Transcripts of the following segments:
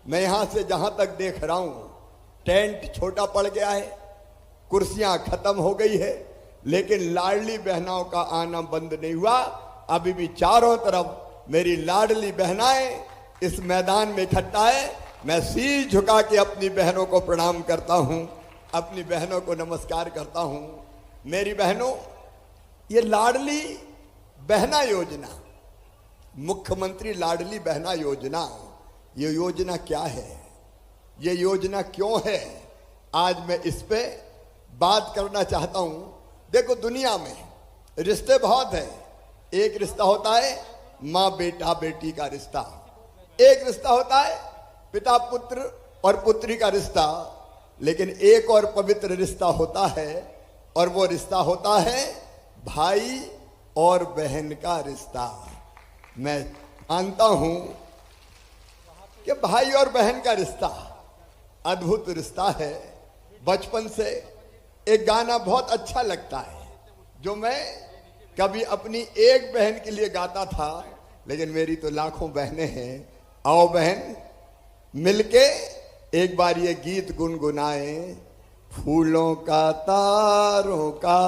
मैं यहां से जहां तक देख रहा हूं टेंट छोटा पड़ गया है, कुर्सियां खत्म हो गई है, लेकिन लाडली बहनाओं का आना बंद नहीं हुआ। अभी भी चारों तरफ मेरी लाडली बहनाएं इस मैदान में इकट्ठा है। मैं शीश झुका के अपनी बहनों को प्रणाम करता हूं, अपनी बहनों को नमस्कार करता हूं। मेरी बहनों, ये लाडली बहना योजना, मुख्यमंत्री लाडली बहना योजना, ये योजना क्या है, ये योजना क्यों है, आज मैं इस पे बात करना चाहता हूं। देखो, दुनिया में रिश्ते बहुत हैं। एक रिश्ता होता है माँ बेटा बेटी का रिश्ता, एक रिश्ता होता है पिता पुत्र और पुत्री का रिश्ता, लेकिन एक और पवित्र रिश्ता होता है, और वो रिश्ता होता है भाई और बहन का रिश्ता। मैं मानता हूं कि भाई और बहन का रिश्ता अद्भुत रिश्ता है। बचपन से एक गाना बहुत अच्छा लगता है जो मैं कभी अपनी एक बहन के लिए गाता था, लेकिन मेरी तो लाखों बहनें हैं। आओ बहन, मिलके एक बार ये गीत गुनगुनाए। फूलों का तारों का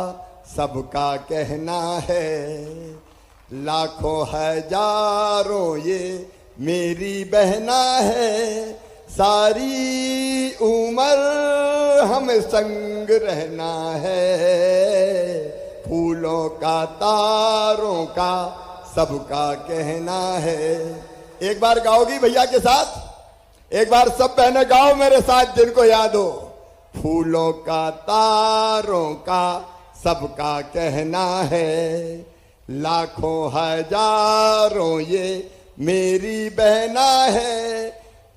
सबका कहना है, लाखों हजारों ये मेरी बहना है, सारी उम्र हमें संग रहना है। फूलों का तारों का सबका कहना है। एक बार गाओगी भैया के साथ? एक बार सब बहनें गाओ मेरे साथ जिनको याद हो। फूलों का तारों का सबका कहना है, लाखों हजारों ये मेरी बहना है,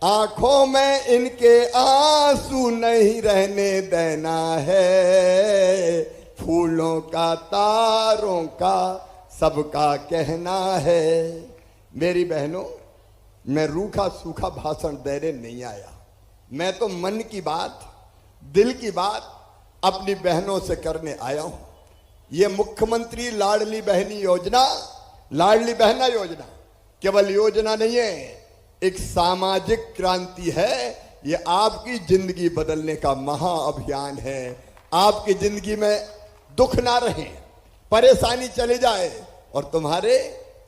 आंखों में इनके आंसू नहीं रहने देना है। फूलों का तारों का सबका कहना है। मेरी बहनों, मैं रूखा सूखा भाषण देने नहीं आया। मैं तो मन की बात, दिल की बात अपनी बहनों से करने आया हूं। ये मुख्यमंत्री लाडली बहनी योजना, लाडली बहना योजना केवल योजना नहीं है, एक सामाजिक क्रांति है। ये आपकी जिंदगी बदलने का महाअभियान है। आपकी जिंदगी में दुख ना रहे, परेशानी चली जाए, और तुम्हारे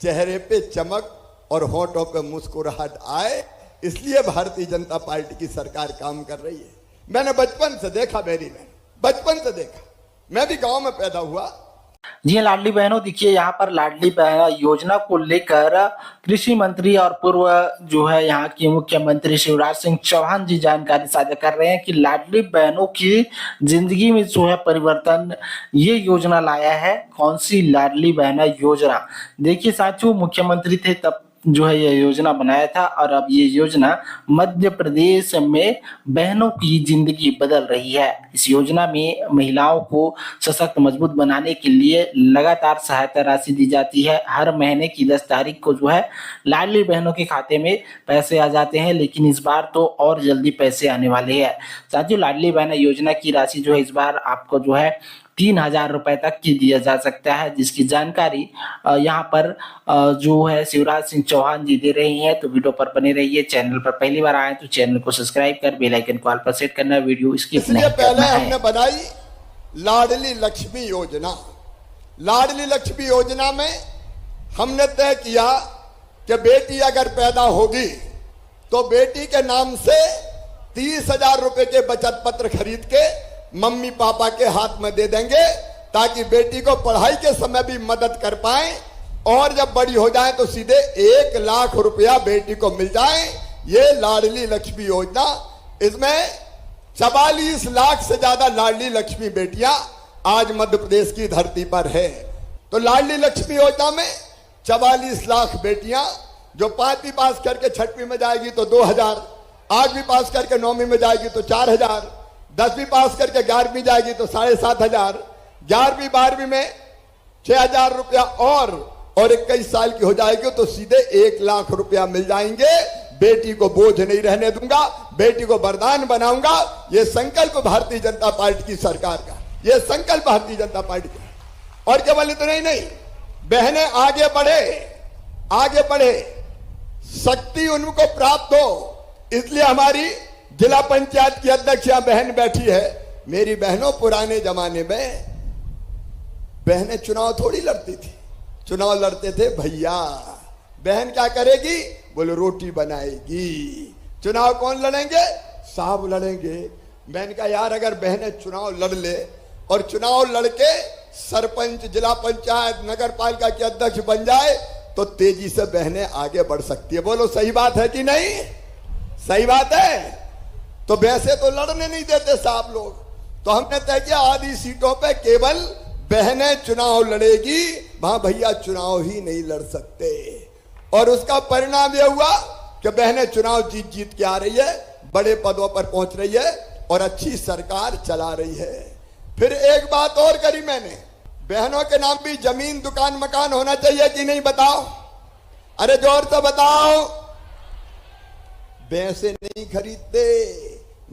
चेहरे पे चमक और होठों पे मुस्कुराहट आए, इसलिए भारतीय जनता पार्टी की सरकार काम कर रही है। मैंने बचपन से देखा, मेरी बहन, बचपन से देखा। मैं भी गांव में पैदा हुआ। जी लाडली बहनों, देखिए यहाँ पर लाडली बहन योजना को लेकर कृषि मंत्री और पूर्व जो है यहाँ के मुख्यमंत्री शिवराज सिंह चौहान जी जानकारी साझा कर रहे हैं कि लाडली बहनों की जिंदगी में जो है परिवर्तन ये योजना लाया है। कौन सी लाडली बहना योजना? देखिए साथियों, मुख्यमंत्री थे तब जो है ये योजना बनाया था, और अब ये योजना मध्य प्रदेश में बहनों की जिंदगी बदल रही है। इस योजना में महिलाओं को सशक्त मजबूत बनाने के लिए लगातार सहायता राशि दी जाती है। हर महीने की 10 तारीख को जो है लाडली बहनों के खाते में पैसे आ जाते हैं, लेकिन इस बार तो और जल्दी पैसे आने वाले हैं। साथियों, लाडली बहना योजना की राशि जो है इस बार आपको जो है 3,000 रुपए तक की दिया जा सकता है, जिसकी जानकारी यहाँ पर जो है शिवराज सिंह चौहान जी दे रही हैं। तो वीडियो पर बने रहिए। चैनल पर पहली बार आए तो चैनल को सब्सक्राइब कर बेल आइकन को ऑल पर सेट करना, वीडियो स्किप नहीं करना है। पहले हमने बनाई लाडली लक्ष्मी योजना। लाडली लक्ष्मी योजना में हमने तय किया कि बेटी अगर पैदा होगी तो बेटी के नाम से 30,000 रुपए के बचत पत्र खरीद के मम्मी पापा के हाथ में दे देंगे, ताकि बेटी को पढ़ाई के समय भी मदद कर पाए, और जब बड़ी हो जाए तो सीधे 1 लाख रुपया बेटी को मिल जाए। ये लाडली लक्ष्मी योजना, इसमें 44 लाख से ज्यादा लाडली लक्ष्मी बेटियां आज मध्य प्रदेश की धरती पर है। तो लाडली लक्ष्मी योजना में 44 लाख बेटियां जो 5वीं पास करके 6वीं में जाएगी तो 2,000, 8वीं पास करके 9वीं में जाएगी तो 4,000, 10वीं पास करके 11वीं जाएगी तो 7,500, 11वीं 12वीं में 6,000 रुपया, और 21 साल की हो जाएगी तो सीधे 1 लाख रुपया मिल जाएंगे। बेटी को बोझ नहीं रहने दूंगा, बेटी को वरदान बनाऊंगा। ये संकल्प भारतीय जनता पार्टी की सरकार का, ये संकल्प भारतीय जनता पार्टी का। और केवल इतना ही नहीं, बहनें आगे बढ़े, आगे बढ़े, शक्ति उनको प्राप्त हो, इसलिए हमारी जिला पंचायत की अध्यक्ष यहाँ बहन बैठी है। मेरी बहनों, पुराने जमाने में बहनें चुनाव थोड़ी लड़ती थी, चुनाव लड़ते थे भैया। बहन क्या करेगी? बोलो रोटी बनाएगी। चुनाव कौन लड़ेंगे? साहब लड़ेंगे। बहन का यार, अगर बहनें चुनाव लड़ ले और चुनाव लड़के सरपंच, जिला पंचायत, नगर पालिका के अध्यक्ष बन जाए तो तेजी से बहनें आगे बढ़ सकती है। बोलो सही बात है कि नहीं? सही बात है। तो वैसे तो लड़ने नहीं देते साहब लोग, तो हमने तय किया आधी सीटों पे केवल बहनें चुनाव लड़ेगी, वहां भैया चुनाव ही नहीं लड़ सकते। और उसका परिणाम यह हुआ कि बहनें चुनाव जीत जीत के आ रही है, बड़े पदों पर पहुंच रही है और अच्छी सरकार चला रही है। फिर एक बात और करी मैंने, बहनों के नाम भी जमीन, दुकान, मकान होना चाहिए कि नहीं? बताओ, अरे जोर से बताओ। भैंसे नहीं खरीदते,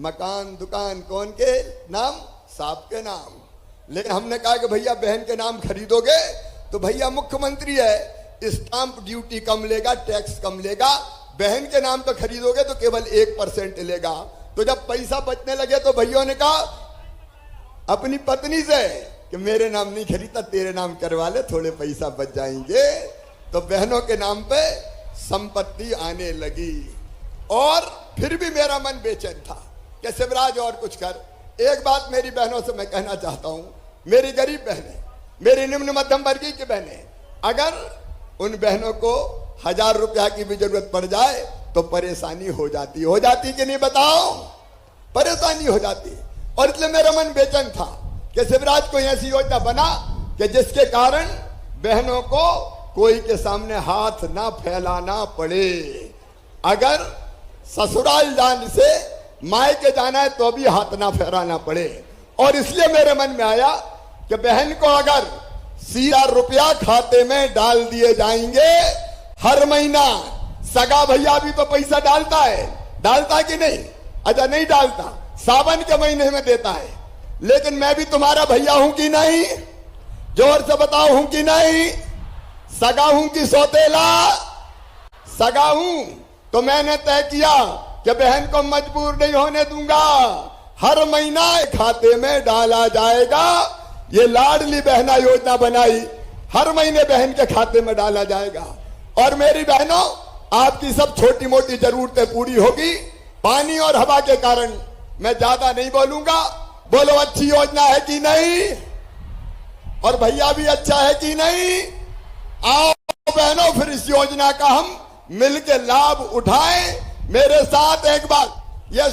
मकान दुकान कौन के नाम? साहब के नाम। लेकिन हमने कहा कि भैया बहन के नाम खरीदोगे तो भैया मुख्यमंत्री है, स्टाम्प ड्यूटी कम लेगा, टैक्स कम लेगा। बहन के नाम पे खरीदोगे तो केवल 1% लेगा। तो जब पैसा बचने लगे तो भैया ने कहा अपनी पत्नी से कि मेरे नाम नहीं खरीदता, तेरे नाम करवा ले, थोड़े पैसा बच जाएंगे। तो बहनों के नाम पे संपत्ति आने लगी। और फिर भी मेरा मन बेचैन था कि शिवराज और कुछ कर। एक बात मेरी बहनों से मैं कहना चाहता हूं, मेरी गरीब बहनें, मेरी निम्न मध्यम वर्गीय की बहनें, अगर उन बहनों को 1000 रुपया की भी जरूरत पड़ जाए तो परेशानी हो जाती कि नहीं? बताओ, परेशानी हो जाती। और इसलिए मेरा मन बेचैन था कि शिवराज को ऐसी योजना बना कि जिसके कारण बहनों को कोई के सामने हाथ ना फैलाना पड़े। अगर ससुराल जाने से मायके जाना है तो भी हाथ ना फैलाना पड़े। और इसलिए मेरे मन में आया कि बहन को अगर सीधा रुपया खाते में डाल दिए जाएंगे हर महीना, सगा भैया भी तो पैसा डालता है कि नहीं? अच्छा नहीं डालता, सावन के महीने में देता है। लेकिन मैं भी तुम्हारा भैया हूं कि नहीं? जोर से बताओ, हूं कि नहीं? सगा हूं कि सौतेला? सगा हूं। तो मैंने तय किया कि बहन को मजबूर नहीं होने दूंगा, हर महीना खाते में डाला जाएगा। ये लाडली बहना योजना बनाई, हर महीने बहन के खाते में डाला जाएगा। और मेरी बहनों, आपकी सब छोटी मोटी जरूरतें पूरी होगी। पानी और हवा के कारण मैं ज्यादा नहीं बोलूंगा। बोलो अच्छी योजना है कि नहीं? और भैया भी अच्छा है कि नहीं? आओ बहनों, फिर इस योजना का हम मिलकर लाभ उठाएं। मेरे साथ एक बात, यह